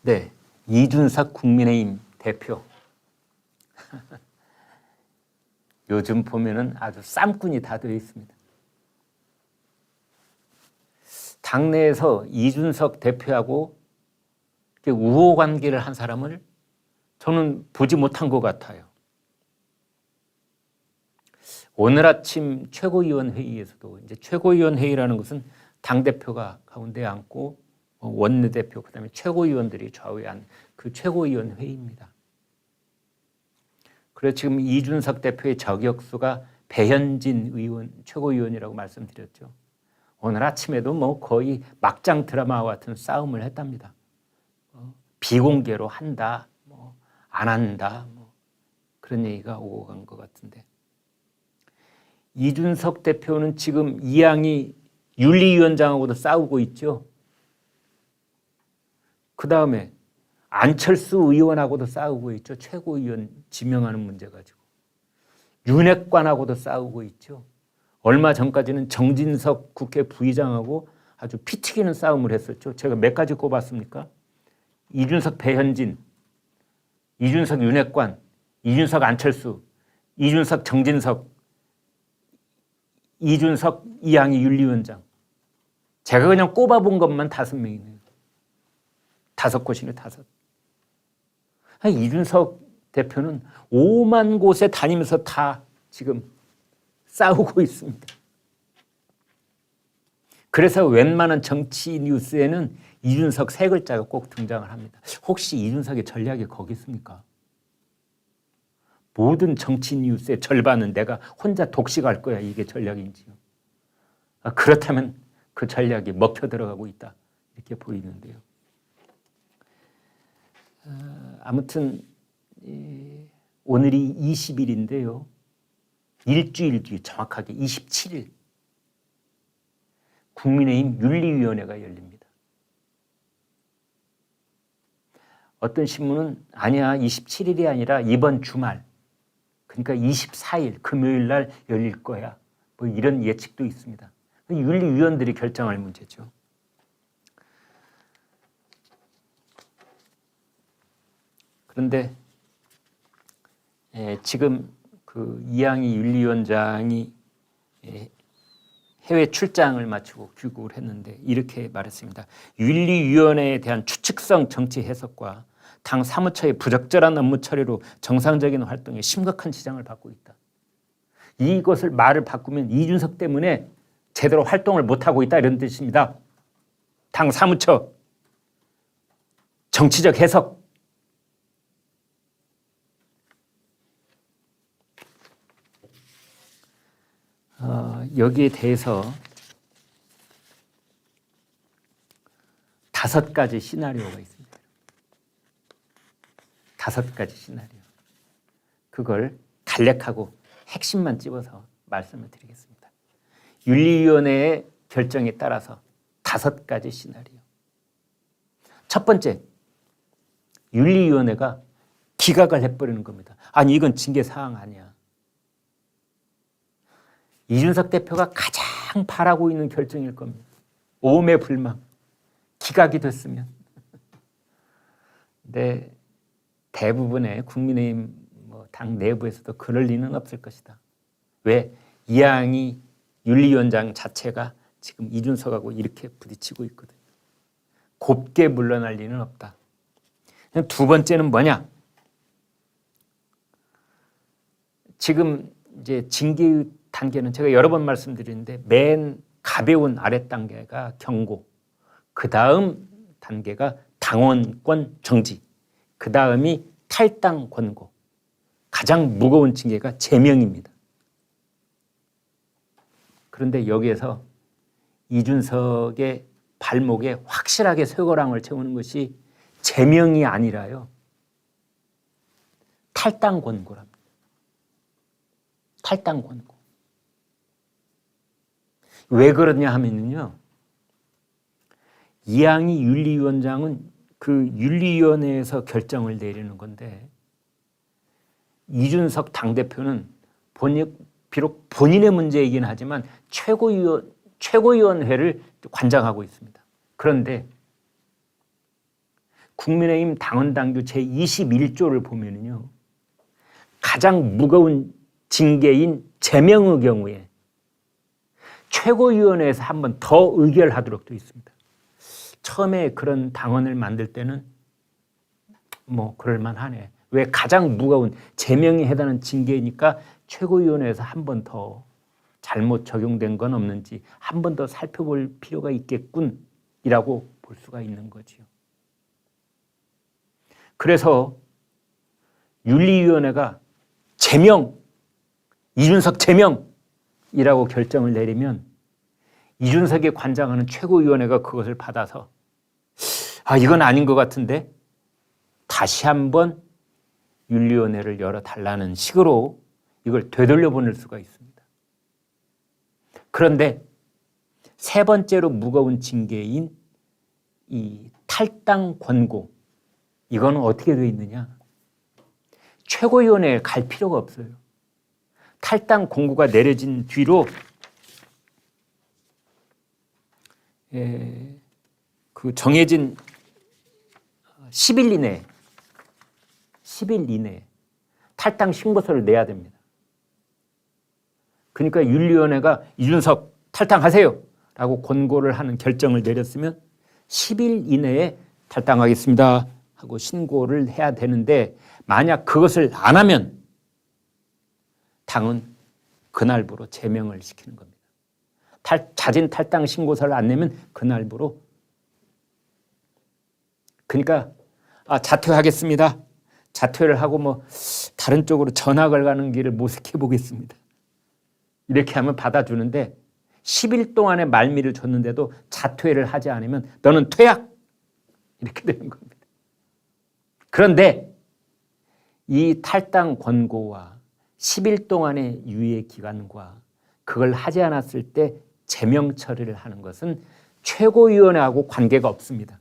네, 이준석 국민의힘 대표. 요즘 보면은 아주 쌈꾼이 다 되어 있습니다. 당내에서 이준석 대표하고 우호 관계를 한 사람을 저는 보지 못한 것 같아요. 오늘 아침 최고위원 회의에서도 이제 최고위원 회의라는 것은 당대표가 가운데 앉고 원내대표 그다음에 최고위원들이 좌우에 앉은 그 최고위원 회의입니다. 그래서 지금 이준석 대표의 저격수가 배현진 의원 최고위원이라고 말씀드렸죠. 오늘 아침에도 뭐 거의 막장 드라마와 같은 싸움을 했답니다. 비공개로 한다, 뭐 안 한다, 뭐 그런 얘기가 오고 간 것 같은데 이준석 대표는 지금 이양희 윤리위원장하고도 싸우고 있죠. 그 다음에 안철수 의원하고도 싸우고 있죠. 최고위원 지명하는 문제 가지고. 윤핵관하고도 싸우고 있죠. 얼마 전까지는 정진석 국회 부의장하고 아주 피 튀기는 싸움을 했었죠. 제가 몇 가지 꼽았습니까? 이준석 배현진, 이준석 윤핵관, 이준석 안철수, 이준석 정진석, 이준석 이양희 윤리위원장. 제가 그냥 꼽아본 것만 5명이네요. 5곳이네, 5. 이준석 대표는 5만 곳에 다니면서 다 지금 싸우고 있습니다. 그래서 웬만한 정치 뉴스에는 이준석 3글자가 꼭 등장을 합니다. 혹시 이준석의 전략이 거기 있습니까? 모든 정치 뉴스의 절반은 내가 혼자 독식할 거야. 이게 전략인지요. 그렇다면 그 전략이 먹혀 들어가고 있다. 이렇게 보이는데요. 아무튼 오늘이 20일인데요. 일주일 뒤 정확하게 27일 국민의힘 윤리위원회가 열립니다. 어떤 신문은 아니야 27일이 아니라 이번 주말 그러니까 24일 금요일 날 열릴 거야. 뭐 이런 예측도 있습니다. 윤리위원들이 결정할 문제죠. 그런데 지금 그 이양희 윤리위원장이 해외 출장을 마치고 귀국을 했는데 이렇게 말했습니다. 윤리위원회에 대한 추측성 정치 해석과 당 사무처의 부적절한 업무 처리로 정상적인 활동에 심각한 지장을 받고 있다. 이것을 말을 바꾸면 이준석 때문에 제대로 활동을 못하고 있다 이런 뜻입니다. 당 사무처 정치적 해석 여기에 대해서 5가지 시나리오가 있습니다. 5가지 시나리오. 그걸 간략하고 핵심만 집어서 말씀을 드리겠습니다. 윤리위원회의 결정에 따라서 5가지 시나리오. 첫 번째, 윤리위원회가 기각을 해버리는 겁니다. 아니 이건 징계사항 아니야. 이준석 대표가 가장 바라고 있는 결정일 겁니다. 오매불망 기각이 됐으면. 근데 대부분의 국민의힘 당 내부에서도 그럴 리는 없을 것이다. 왜? 이양희 윤리위원장 자체가 지금 이준석하고 이렇게 부딪히고 있거든요. 곱게 물러날 리는 없다. 두 번째는 뭐냐? 지금 이제 징계의 단계는 제가 여러 번 말씀드리는데 맨 가벼운 아래 단계가 경고, 그 다음 단계가 당원권 정지, 그 다음이 탈당 권고, 가장 무거운 징계가 제명입니다. 그런데 여기에서 이준석의 발목에 확실하게 쇠고랑을 채우는 것이 제명이 아니라요. 탈당 권고랍니다. 탈당 권고. 왜 그러냐 하면요. 이양희 윤리위원장은 그 윤리위원회에서 결정을 내리는 건데 이준석 당대표는 비록 본인의 문제이긴 하지만 최고위원회를 관장하고 있습니다. 그런데 국민의힘 당헌당규 제21조를 보면은요, 가장 무거운 징계인 제명의 경우에 최고위원회에서 한 번 더 의결하도록 되어 있습니다. 처음에 그런 당헌을 만들 때는 뭐 그럴만하네. 왜? 가장 무거운 제명에 해당하는 징계니까 최고위원회에서 한 번 더 잘못 적용된 건 없는지 한 번 더 살펴볼 필요가 있겠군이라고 볼 수가 있는 거지요. 그래서 윤리위원회가 제명, 이준석 제명이라고 결정을 내리면 이준석이 관장하는 최고위원회가 그것을 받아서 이건 아닌 것 같은데 다시 한번 윤리위원회를 열어달라는 식으로 이걸 되돌려 보낼 수가 있습니다. 그런데 세 번째로 무거운 징계인 이 탈당 권고, 이거는 어떻게 되어 있느냐? 최고위원회에 갈 필요가 없어요. 탈당 권고가 내려진 뒤로 그 정해진 10일 이내에 탈당 신고서를 내야 됩니다. 그러니까 윤리위원회가 이준석 탈당하세요 라고 권고를 하는 결정을 내렸으면 10일 이내에 탈당하겠습니다 하고 신고를 해야 되는데, 만약 그것을 안 하면 당은 그날부로 제명을 시키는 겁니다. 자진 탈당 신고서를 안 내면 그날부로. 그러니까 자퇴하겠습니다. 자퇴를 하고 뭐 다른 쪽으로 전학을 가는 길을 모색해 보겠습니다. 이렇게 하면 받아주는데 10일 동안의 말미를 줬는데도 자퇴를 하지 않으면 너는 퇴학! 이렇게 되는 겁니다. 그런데 이 탈당 권고와 10일 동안의 유예 기간과 그걸 하지 않았을 때 제명 처리를 하는 것은 최고위원회하고 관계가 없습니다.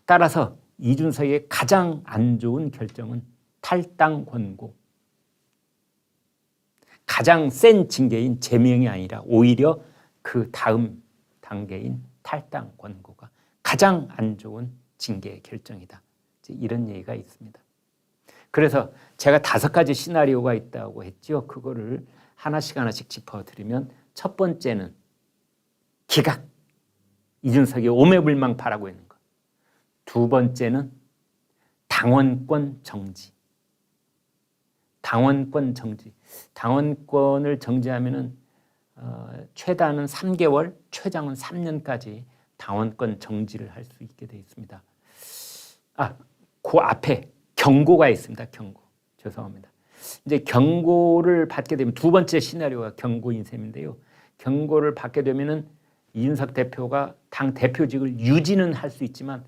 따라서 이준석의 가장 안 좋은 결정은 탈당 권고. 가장 센 징계인 제명이 아니라 오히려 그 다음 단계인 탈당 권고가 가장 안 좋은 징계 결정이다. 이런 얘기가 있습니다. 그래서 제가 5가지 시나리오가 있다고 했죠. 그거를 하나씩 짚어드리면, 첫 번째는 기각, 이준석이 오매불망파라고 했는 것. 두 번째는 당원권 정지. 당원권 정지. 당원권을 정지하면은 최다는 3개월, 최장은 3년까지 당원권 정지를 할 수 있게 되어 있습니다. 그 앞에 경고가 있습니다. 경고. 죄송합니다. 이제 경고를 받게 되면 두 번째 시나리오가 경고인 셈인데요. 경고를 받게 되면은 이준석 대표가 당 대표직을 유지는 할 수 있지만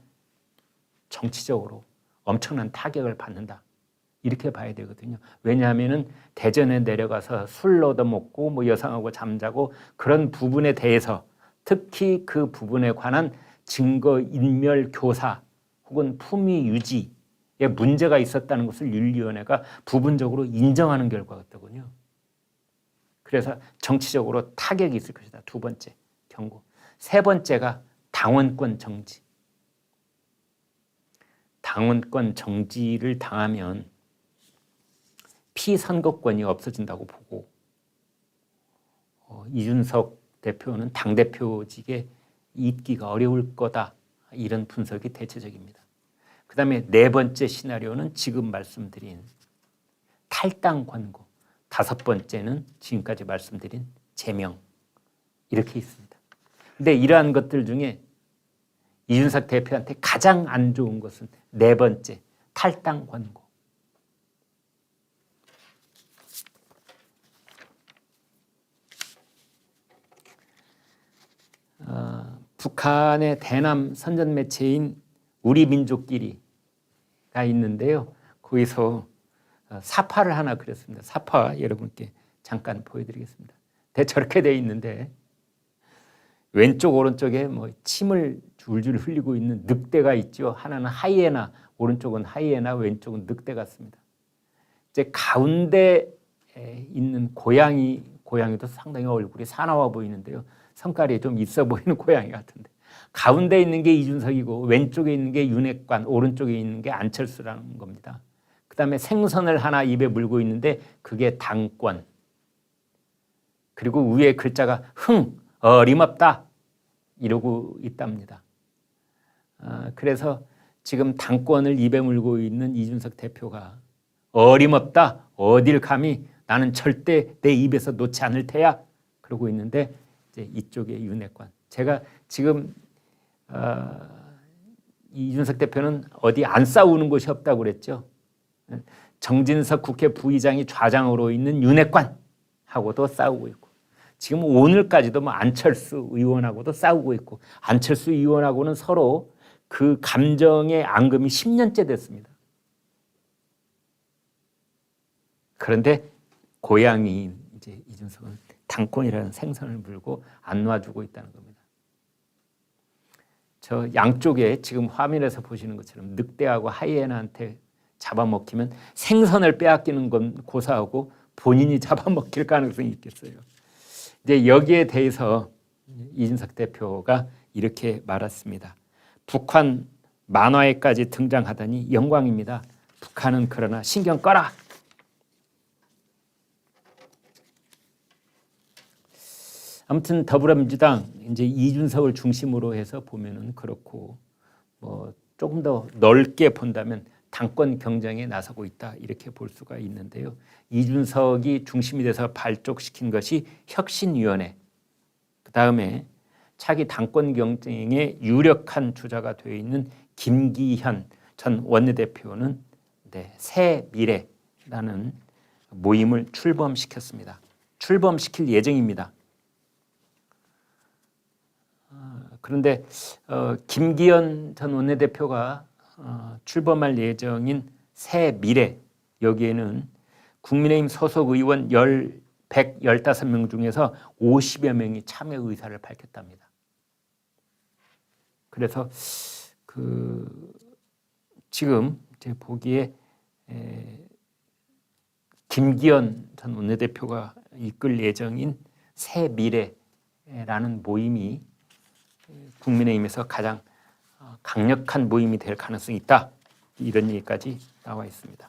정치적으로 엄청난 타격을 받는다. 이렇게 봐야 되거든요. 왜냐하면은 대전에 내려가서 술 얻어먹고 뭐 여성하고 잠자고 그런 부분에 대해서, 특히 그 부분에 관한 증거 인멸 교사 혹은 품위 유지에 문제가 있었다는 것을 윤리위원회가 부분적으로 인정하는 결과였더군요. 그래서 정치적으로 타격이 있을 것이다. 두 번째, 경고. 세 번째가 당원권 정지. 당원권 정지를 당하면 피선거권이 없어진다고 보고 이준석 대표는 당대표직에 있기가 어려울 거다. 이런 분석이 대체적입니다. 그 다음에 네 번째 시나리오는 지금 말씀드린 탈당 권고. 다섯 번째는 지금까지 말씀드린 제명. 이렇게 있습니다. 근데 이러한 것들 중에 이준석 대표한테 가장 안 좋은 것은 네 번째, 탈당 권고. 북한의 대남 선전 매체인 우리 민족끼리가 있는데요. 거기서 사파를 하나 그렸습니다. 사파 여러분께 잠깐 보여드리겠습니다. 저렇게 돼 있는데 왼쪽 오른쪽에 뭐 침을 줄줄 흘리고 있는 늑대가 있죠. 하나는 하이에나, 오른쪽은 하이에나, 왼쪽은 늑대 같습니다. 이제 가운데 있는 고양이도 상당히 얼굴이 사나워 보이는데요. 성깔이 좀 있어 보이는 고양이 같은데, 가운데 있는 게 이준석이고 왼쪽에 있는 게 윤핵관, 오른쪽에 있는 게 안철수라는 겁니다. 그다음에 생선을 하나 입에 물고 있는데 그게 당권. 그리고 위에 글자가 어림없다 이러고 있답니다. 그래서 지금 당권을 입에 물고 있는 이준석 대표가 어림없다, 어딜 감히 나는 절대 내 입에서 놓지 않을 테야 그러고 있는데 이제 이쪽에 윤핵관. 제가 지금 이준석 대표는 어디 안 싸우는 곳이 없다고 그랬죠. 정진석 국회 부의장이 좌장으로 있는 윤핵관하고도 싸우고 있고 지금 오늘까지도 뭐 안철수 의원하고도 싸우고 있고 안철수 의원하고는 서로 그 감정의 앙금이 10년째 됐습니다. 그런데 고향이 이제 이준석은 당권이라는 생선을 물고 안 놔주고 있다는 겁니다. 저 양쪽에 지금 화면에서 보시는 것처럼 늑대하고 하이에나한테 잡아먹히면 생선을 빼앗기는 건 고사하고 본인이 잡아먹힐 가능성이 있겠어요. 이제 여기에 대해서 이준석 대표가 이렇게 말했습니다. 북한 만화에까지 등장하다니 영광입니다. 북한은 그러나 신경 꺼라. 아무튼 더불어민주당 이제 이준석을 중심으로 해서 보면은 그렇고 뭐 조금 더 넓게 본다면 당권 경쟁에 나서고 있다 이렇게 볼 수가 있는데요. 이준석이 중심이 돼서 발족시킨 것이 혁신위원회. 그 다음에 차기 당권 경쟁에 유력한 주자가 되어 있는 김기현 전 원내대표는 새미래라는 모임을 출범시켰습니다. 출범시킬 예정입니다. 그런데 김기현 전 원내대표가 출범할 예정인 새미래 여기에는 국민의힘 소속 의원 115명 중에서 50여 명이 참여 의사를 밝혔답니다. 그래서 지금 제 보기에 김기현 전 원내대표가 이끌 예정인 새미래라는 모임이 국민의힘에서 가장 강력한 모임이 될 가능성이 있다. 이런 얘기까지 나와 있습니다.